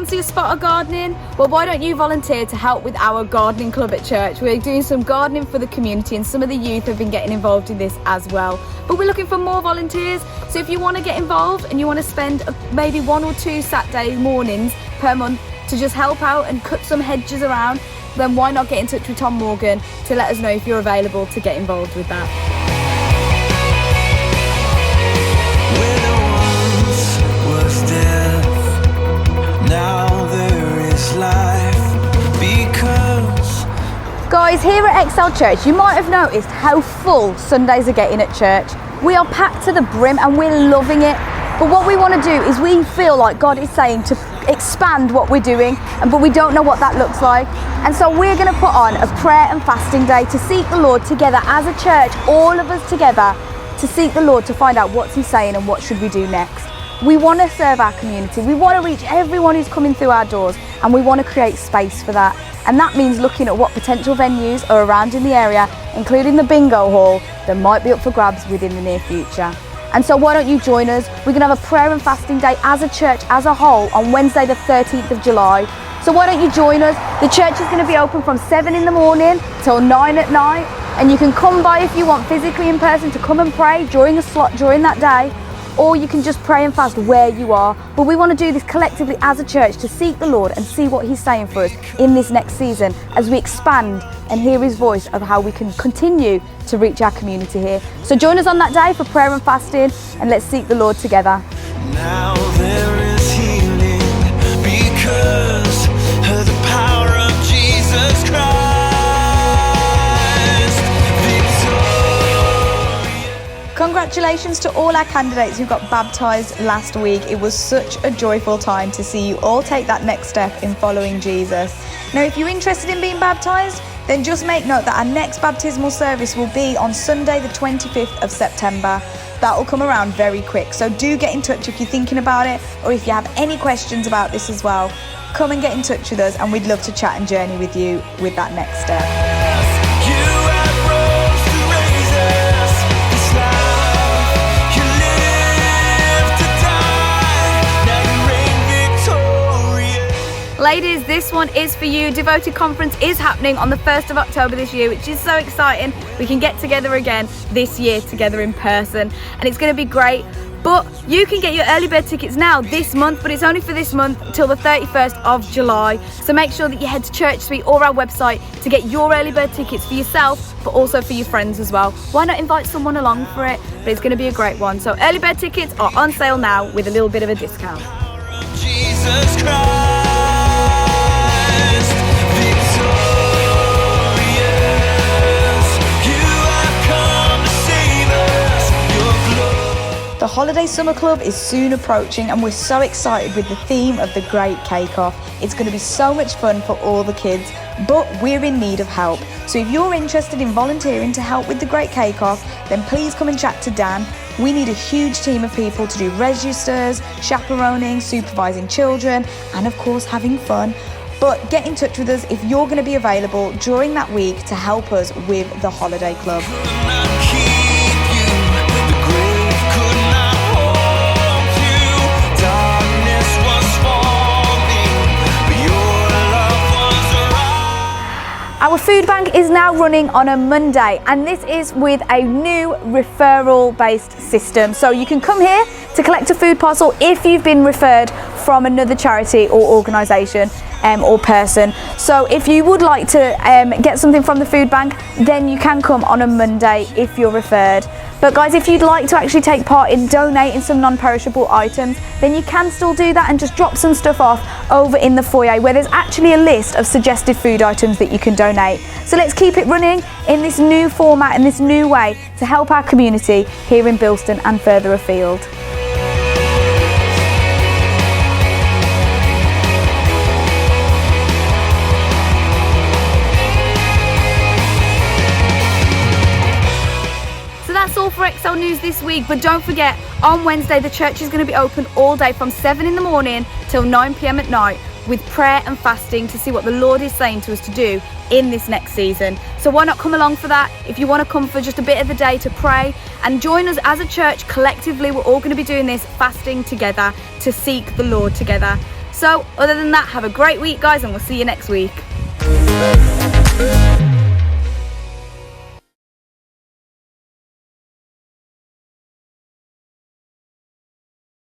fancy a spot of gardening? Well, why don't you volunteer to help with our gardening club at church? We're doing some gardening for the community and some of the youth have been getting involved in this as well. But we're looking for more volunteers. So if you want to get involved and you want to spend maybe 1 or 2 Saturday mornings per month to just help out and cut some hedges around, then why not get in touch with Tom Morgan to let us know if you're available to get involved with that. Guys, here at Excel Church, you might have noticed how full Sundays are getting at church. We are packed to the brim and we're loving it. But what we want to do is we feel like God is saying to expand what we're doing, but we don't know what that looks like. And so we're going to put on a prayer and fasting day to seek the Lord together as a church, all of us together, to seek the Lord to find out what's He saying and what should we do next. We want to serve our community. We want to reach everyone who's coming through our doors, and we want to create space for that. And that means looking at what potential venues are around in the area, including the bingo hall that might be up for grabs within the near future. And so why don't you join us? We're going to have a prayer and fasting day as a church as a whole on Wednesday the 13th of July. So why don't you join us? The church is going to be open from 7 in the morning till 9 at night. And you can come by if you want physically in person to come and pray during a slot during that day. Or you can just pray and fast where you are. But we want to do this collectively as a church to seek the Lord and see what He's saying for us in this next season as we expand and hear His voice of how we can continue to reach our community here. So join us on that day for prayer and fasting, and let's seek the Lord together. Now there is healing because of the power of Jesus Christ. Congratulations to all our candidates who got baptised last week. It was such a joyful time to see you all take that next step in following Jesus. Now, if you're interested in being baptised, then just make note that our next baptismal service will be on Sunday the 25th of September. That will come around very quick, so do get in touch if you're thinking about it, or if you have any questions about this as well. Come and get in touch with us, and we'd love to chat and journey with you with that next step. Ladies, this one is for you. Devoted Conference is happening on the 1st of October this year, which is so exciting. We can get together again this year together in person, and it's going to be great. But you can get your early bird tickets now this month, but it's only for this month till the 31st of July. So make sure that you head to Church Suite or our website to get your early bird tickets for yourself, but also for your friends as well. Why not invite someone along for it? But it's going to be a great one. So early bird tickets are on sale now with a little bit of a discount. Jesus Christ. The Holiday Summer Club is soon approaching, and we're so excited with the theme of the Great Cake Off. It's going to be so much fun for all the kids, but we're in need of help. So if you're interested in volunteering to help with the Great Cake Off, then please come and chat to Dan. We need a huge team of people to do registers, chaperoning, supervising children, and of course having fun. But get in touch with us if you're going to be available during that week to help us with the Holiday Club. Our food bank is now running on a Monday, and this is with a new referral-based system. So you can come here to collect a food parcel if you've been referred from another charity or organisation or person. So if you would like to get something from the food bank, then you can come on a Monday if you're referred. But guys, if you'd like to actually take part in donating some non-perishable items, then you can still do that and just drop some stuff off over in the foyer where there's actually a list of suggested food items that you can donate. So let's keep it running in this new format and this new way to help our community here in Bilston and further afield. That's all for Excel News this week, but don't forget, on Wednesday the church is going to be open all day from 7 in the morning till 9 p.m. at night with prayer and fasting to see what the Lord is saying to us to do in this next season. So why not come along for that? If you want to come for just a bit of a day to pray and join us as a church collectively, we're all going to be doing this fasting together to seek the Lord together. So other than that, have a great week, guys, and we'll see you next week.